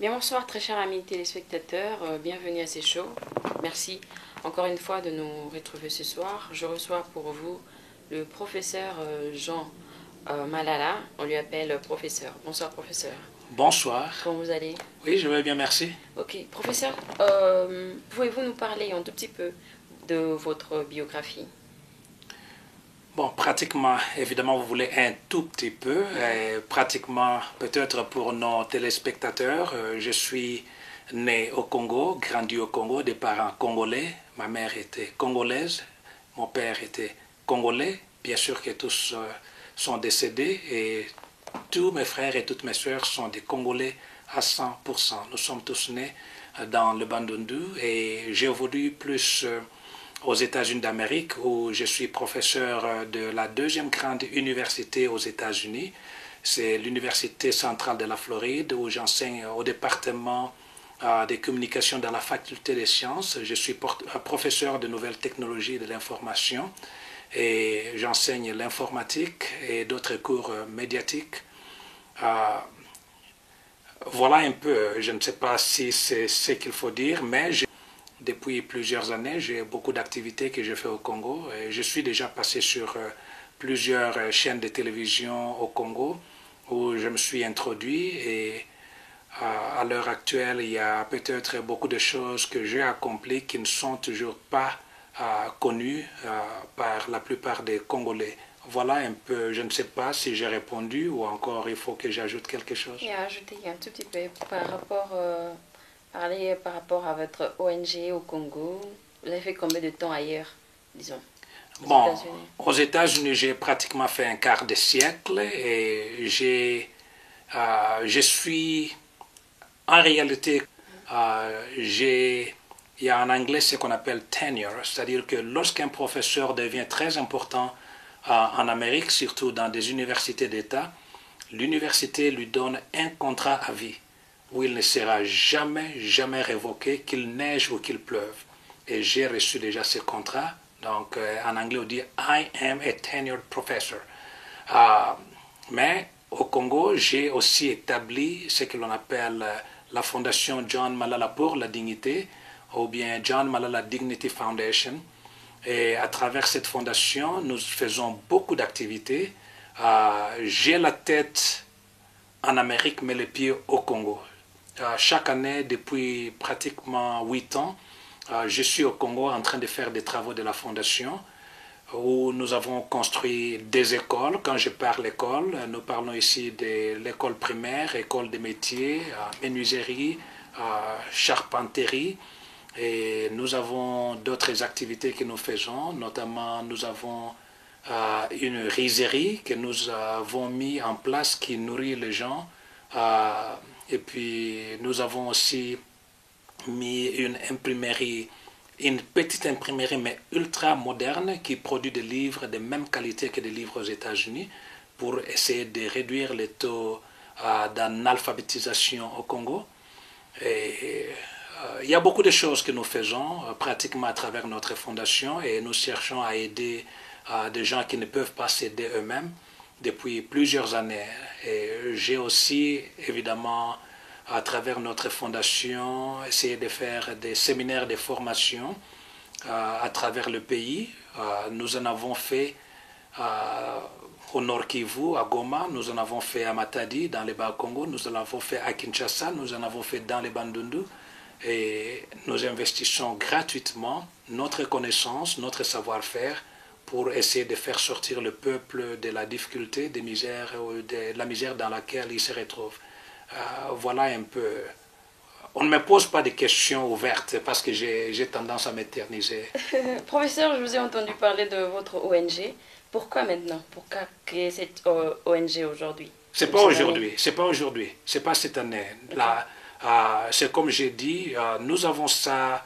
Bien, bonsoir très chers amis téléspectateurs, bienvenue à ces shows. Merci encore une fois de nous retrouver ce soir. Je reçois pour vous le professeur Jean Malala, on lui appelle professeur. Bonsoir professeur. Bonsoir. Comment vous allez? Oui, je vais bien, merci. Ok, professeur, pouvez-vous nous parler un tout petit peu de votre biographie? Bon, pratiquement, évidemment, vous voulez un tout petit peu. Pratiquement, peut-être pour nos téléspectateurs, je suis né au Congo, grandi au Congo, des parents congolais. Ma mère était congolaise, mon père était congolais. Bien sûr que tous sont décédés et tous mes frères et toutes mes sœurs sont des Congolais à 100%. Nous sommes tous nés dans le Bandundu et j'ai évolué plus aux États-Unis d'Amérique où je suis professeur de la deuxième grande université aux États-Unis. C'est l'Université centrale de la Floride où j'enseigne au département des communications dans la faculté des sciences. Je suis professeur de nouvelles technologies de l'information et j'enseigne l'informatique et d'autres cours médiatiques. Euh, voilà un peu, je ne sais pas si c'est ce qu'il faut dire, mais depuis plusieurs années, j'ai beaucoup d'activités que je fais au Congo. Et je suis déjà passé sur plusieurs chaînes de télévision au Congo où je me suis introduit et à l'heure actuelle, il y a peut-être beaucoup de choses que j'ai accomplies qui ne sont toujours pas connues par la plupart des Congolais. Voilà un peu, je ne sais pas si j'ai répondu ou encore il faut que j'ajoute quelque chose. Et à ajouter un tout petit peu par rapport, parler par rapport à votre ONG au Congo. Vous avez fait combien de temps ailleurs, disons, aux Bon, États-Unis? aux États-Unis, j'ai pratiquement fait un quart de siècle et je suis en réalité, il y a en anglais ce qu'on appelle tenure, c'est-à-dire que lorsqu'un professeur devient très important en Amérique, surtout dans des universités d'État, l'université lui donne un contrat à vie où il ne sera jamais, jamais révoqué, qu'il neige ou qu'il pleuve. Et j'ai reçu déjà ce contrat. Donc, en anglais, on dit I am a tenured professor. Euh, mais au Congo, j'ai aussi établi ce que l'on appelle la fondation John Malala pour la dignité, ou bien John Malala Dignity Foundation. Et à travers cette fondation, nous faisons beaucoup d'activités. J'ai la tête en Amérique, mais les pieds au Congo. Chaque année, depuis pratiquement 8 ans, je suis au Congo en train de faire des travaux de la fondation où nous avons construit des écoles. Quand je parle école, nous parlons ici de l'école primaire, école des métiers, menuiserie, charpenterie. Et nous avons d'autres activités que nous faisons, notamment nous avons une rizerie que nous avons mis en place qui nourrit les gens. Et puis nous avons aussi mis une imprimerie, une petite imprimerie mais ultra moderne qui produit des livres de même qualité que des livres aux États-Unis pour essayer de réduire les taux d'analphabétisation au Congo. Et il y a beaucoup de choses que nous faisons pratiquement à travers notre fondation et nous cherchons à aider des gens qui ne peuvent pas s'aider eux-mêmes depuis plusieurs années. Et j'ai aussi, évidemment, à travers notre fondation, essayé de faire des séminaires de formation à travers le pays. Nous en avons fait au Nord Kivu, à Goma, nous en avons fait à Matadi, dans les Bas-Congo, nous en avons fait à Kinshasa, nous en avons fait dans les Bandundu. Et nous investissons gratuitement notre connaissance, notre savoir-faire pour essayer de faire sortir le peuple de la difficulté, de la misère dans laquelle il se retrouve. Voilà un peu. On ne me pose pas de questions ouvertes parce que j'ai tendance à m'éterniser. Professeur, je vous ai entendu parler de votre ONG. Pourquoi maintenant? Pourquoi créer cette ONG aujourd'hui? C'est pas aujourd'hui, c'est pas aujourd'hui, c'est pas cette année. Là, c'est comme j'ai dit, nous avons ça.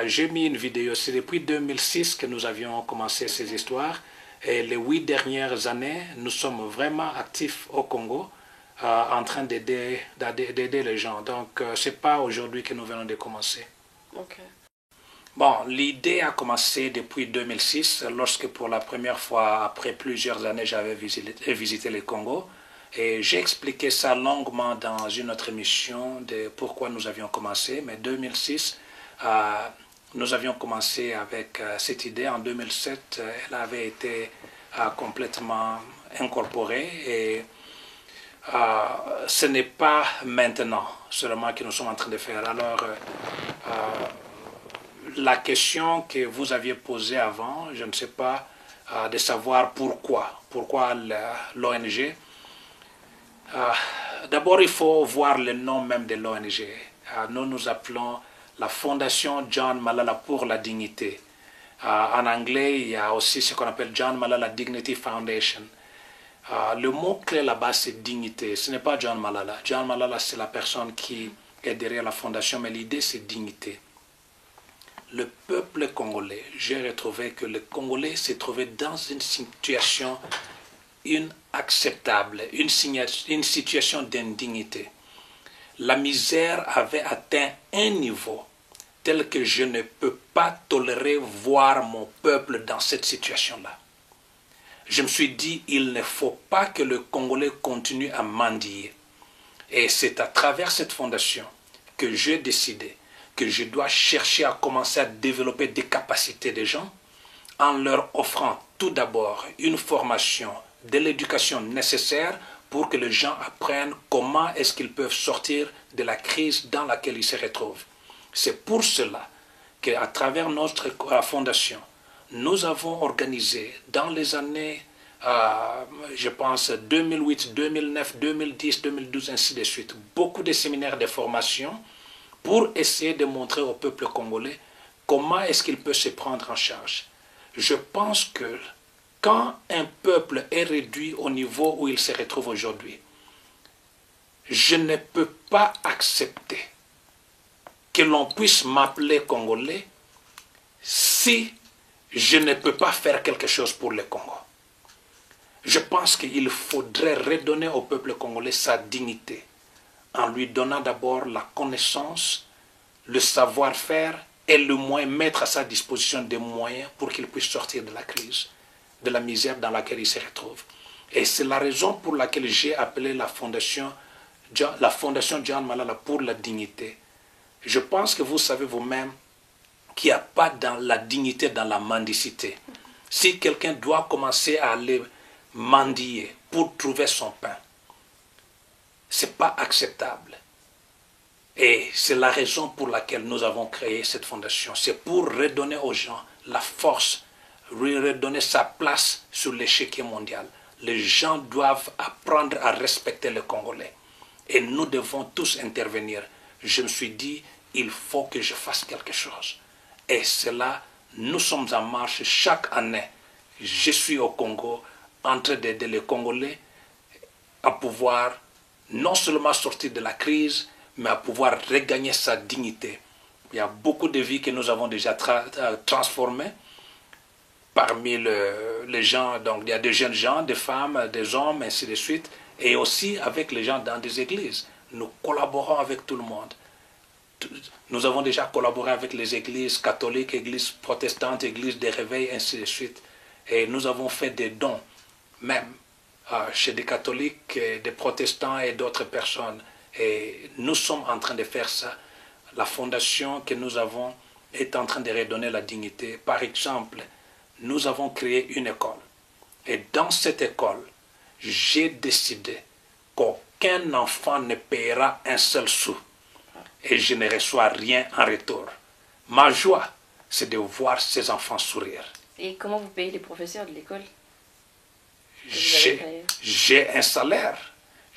J'ai mis une vidéo, c'est depuis 2006 que nous avions commencé ces histoires. Et les 8 dernières années, nous sommes vraiment actifs au Congo, en train d'aider les gens. Donc, c'est pas aujourd'hui que nous venons de commencer. Ok. Bon, l'idée a commencé depuis 2006, lorsque pour la première fois, après plusieurs années, j'avais visité le Congo. Et j'ai expliqué ça longuement dans une autre émission de pourquoi nous avions commencé. Mais 2006, nous avions commencé avec cette idée. En 2007, elle avait été complètement incorporée. Et ce n'est pas maintenant seulement que nous sommes en train de faire. Alors, la question que vous aviez posée avant, je ne sais pas, de savoir pourquoi l'ONG. D'abord, il faut voir le nom même de l'ONG. Nous nous appelons la Fondation John Malala pour la dignité. En anglais, il y a aussi ce qu'on appelle John Malala Dignity Foundation. Le mot-clé là-bas, c'est dignité. Ce n'est pas John Malala. John Malala, c'est la personne qui est derrière la fondation, mais l'idée, c'est dignité. Le peuple congolais, j'ai retrouvé que le Congolais s'est trouvé dans une situation inacceptable, une situation d'indignité. La misère avait atteint un niveau tel que je ne peux pas tolérer voir mon peuple dans cette situation-là. Je me suis dit, il ne faut pas que le Congolais continue à mendier. Et c'est à travers cette fondation que j'ai décidé que je dois chercher à commencer à développer des capacités des gens en leur offrant tout d'abord une formation de l'éducation nécessaire pour que les gens apprennent comment est-ce qu'ils peuvent sortir de la crise dans laquelle ils se retrouvent. C'est pour cela qu'à travers notre fondation, nous avons organisé dans les années, je pense, 2008, 2009, 2010, 2012, ainsi de suite, beaucoup de séminaires de formation pour essayer de montrer au peuple congolais comment est-ce qu'il peut se prendre en charge. Je pense que quand un peuple est réduit au niveau où il se retrouve aujourd'hui, je ne peux pas accepter que l'on puisse m'appeler Congolais si je ne peux pas faire quelque chose pour le Congo. Je pense qu'il faudrait redonner au peuple congolais sa dignité en lui donnant d'abord la connaissance, le savoir-faire et le moyen, mettre à sa disposition des moyens pour qu'il puisse sortir de la crise, de la misère dans laquelle il se retrouve. Et c'est la raison pour laquelle j'ai appelé la fondation John Malala pour la dignité. Je pense que vous savez vous-même qu'il n'y a pas dans la dignité dans la mendicité. Si quelqu'un doit commencer à aller mendier pour trouver son pain, ce n'est pas acceptable. Et c'est la raison pour laquelle nous avons créé cette fondation. C'est pour redonner aux gens la force, lui redonner sa place sur l'échiquier mondial. Les gens doivent apprendre à respecter les Congolais. Et nous devons tous intervenir. Je me suis dit, il faut que je fasse quelque chose. Et cela, nous sommes en marche chaque année. Je suis au Congo en train d'aider les Congolais à pouvoir non seulement sortir de la crise, mais à pouvoir regagner sa dignité. Il y a beaucoup de vies que nous avons déjà transformées parmi les gens. Donc il y a des jeunes gens, des femmes, des hommes, ainsi de suite. Et aussi avec les gens dans des églises. Nous collaborons avec tout le monde. Nous avons déjà collaboré avec les églises catholiques, églises protestantes, églises des réveils, ainsi de suite. Et nous avons fait des dons, même chez des catholiques, des protestants et d'autres personnes. Et nous sommes en train de faire ça. La fondation que nous avons est en train de redonner la dignité. Par exemple, nous avons créé une école. Et dans cette école, j'ai décidé qu'aucun enfant ne paiera un seul sou. Et je ne reçois rien en retour. Ma joie, c'est de voir ces enfants sourire. Et comment vous payez les professeurs de l'école? J'ai un salaire.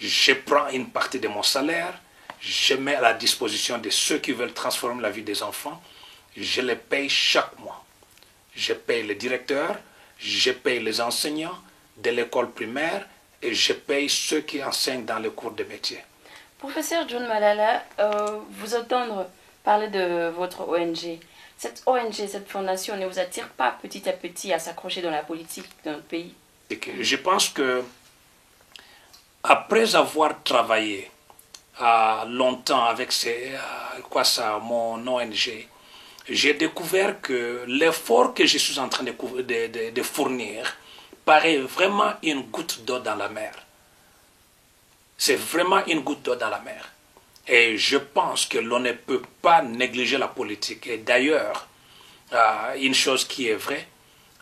Je prends une partie de mon salaire. Je mets à la disposition de ceux qui veulent transformer la vie des enfants. Je les paye chaque mois. Je paye les directeurs, je paye les enseignants de l'école primaire et je paye ceux qui enseignent dans les cours de métier. Professeur John Malala, vous entendre parler de votre ONG. Cette ONG, cette fondation ne vous attire pas petit à petit à s'accrocher dans la politique de notre pays? Je pense que après avoir travaillé longtemps avec mon ONG, j'ai découvert que l'effort que je suis en train de fournir paraît vraiment une goutte d'eau dans la mer. C'est vraiment une goutte d'eau dans la mer. Et je pense que l'on ne peut pas négliger la politique. Et d'ailleurs, une chose qui est vraie,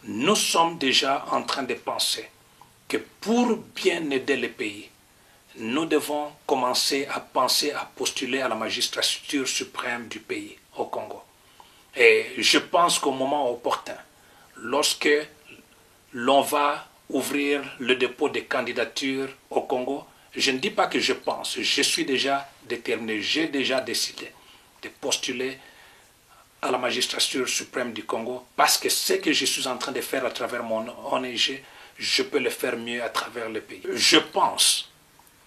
nous sommes déjà en train de penser que pour bien aider les pays, nous devons commencer à penser à postuler à la magistrature suprême du pays, au Congo. Et je pense qu'au moment opportun, lorsque l'on va ouvrir le dépôt des candidatures au Congo, je ne dis pas que je pense, je suis déjà déterminé, j'ai déjà décidé de postuler à la magistrature suprême du Congo parce que ce que je suis en train de faire à travers mon ONG, je peux le faire mieux à travers le pays. Je pense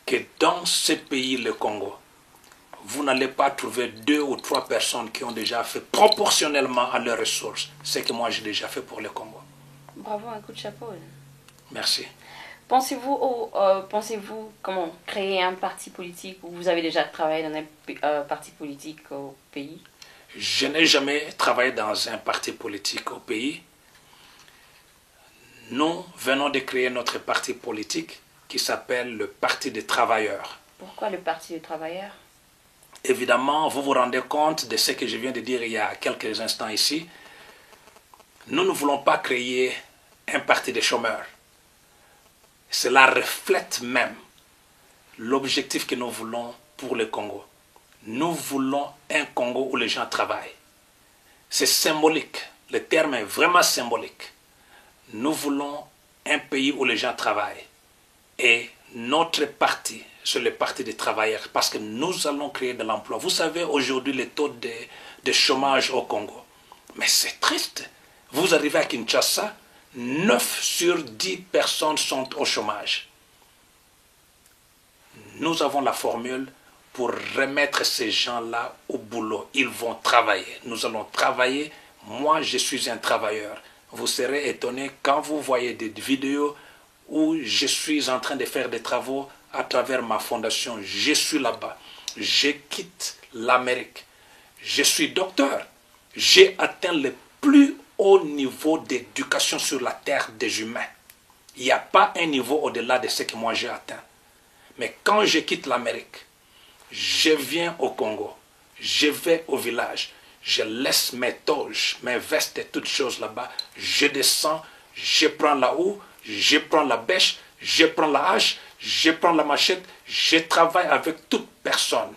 que dans ce pays, le Congo, vous n'allez pas trouver 2 ou 3 personnes qui ont déjà fait proportionnellement à leurs ressources ce que moi j'ai déjà fait pour le Congo. Bravo, un coup de chapeau. Merci. Pensez-vous comment créer un parti politique ou vous avez déjà travaillé dans un parti politique au pays? Je n'ai jamais travaillé dans un parti politique au pays. Nous venons de créer notre parti politique qui s'appelle le Parti des travailleurs. Pourquoi le Parti des travailleurs? Évidemment, vous vous rendez compte de ce que je viens de dire il y a quelques instants ici. Nous ne voulons pas créer un parti des chômeurs. Cela reflète même l'objectif que nous voulons pour le Congo. Nous voulons un Congo où les gens travaillent. C'est symbolique. Le terme est vraiment symbolique. Nous voulons un pays où les gens travaillent. Et notre parti, c'est le parti des travailleurs, parce que nous allons créer de l'emploi. Vous savez, aujourd'hui, le taux de chômage au Congo. Mais c'est triste. Vous arrivez à Kinshasa, 9 sur 10 personnes sont au chômage. Nous avons la formule pour remettre ces gens-là au boulot. Ils vont travailler. Nous allons travailler. Moi, je suis un travailleur. Vous serez étonné quand vous voyez des vidéos où je suis en train de faire des travaux à travers ma fondation. Je suis là-bas. Je quitte l'Amérique. Je suis docteur. J'ai atteint le plus haut niveau d'éducation sur la terre des humains. Il n'y a pas un niveau au-delà de ce que moi j'ai atteint. Mais quand je quitte l'Amérique, je viens au Congo, je vais au village, je laisse mes toges, mes vestes et toutes choses là-bas, je descends, je prends la houe, je prends la bêche, je prends la hache, je prends la machette, je travaille avec toute personne.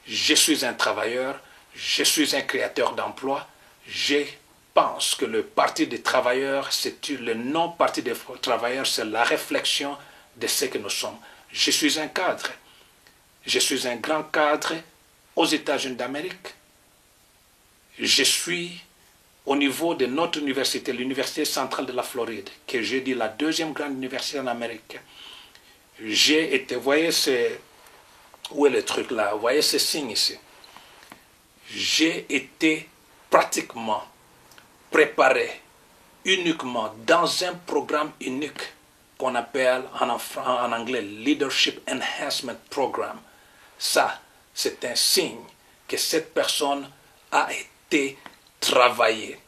Je suis un travailleur, je suis un créateur d'emplois, je pense que le Parti des travailleurs, c'est le non-Parti des travailleurs, c'est la réflexion de ce que nous sommes. Je suis un cadre. Je suis un grand cadre aux États-Unis d'Amérique. Je suis au niveau de notre université, l'Université centrale de la Floride, que j'ai dit la 2e grande université en Amérique. J'ai été, voyez, où est le truc là? Vous voyez ce signe ici? J'ai été pratiquement préparé uniquement dans un programme unique qu'on appelle en anglais Leadership Enhancement Program. Ça, c'est un signe que cette personne a été travaillée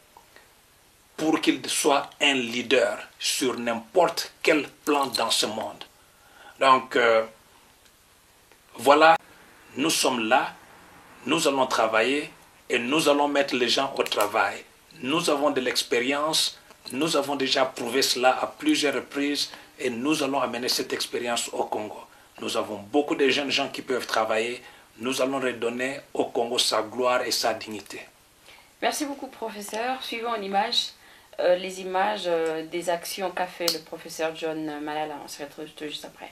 pour qu'il soit un leader sur n'importe quel plan dans ce monde. Donc, voilà, nous sommes là, nous allons travailler et nous allons mettre les gens au travail. Nous avons de l'expérience, nous avons déjà prouvé cela à plusieurs reprises et nous allons amener cette expérience au Congo. Nous avons beaucoup de jeunes gens qui peuvent travailler. Nous allons redonner au Congo sa gloire et sa dignité. Merci beaucoup, professeur. Suivons l'image, les images des actions qu'a fait le professeur John Malala. On se retrouve juste après.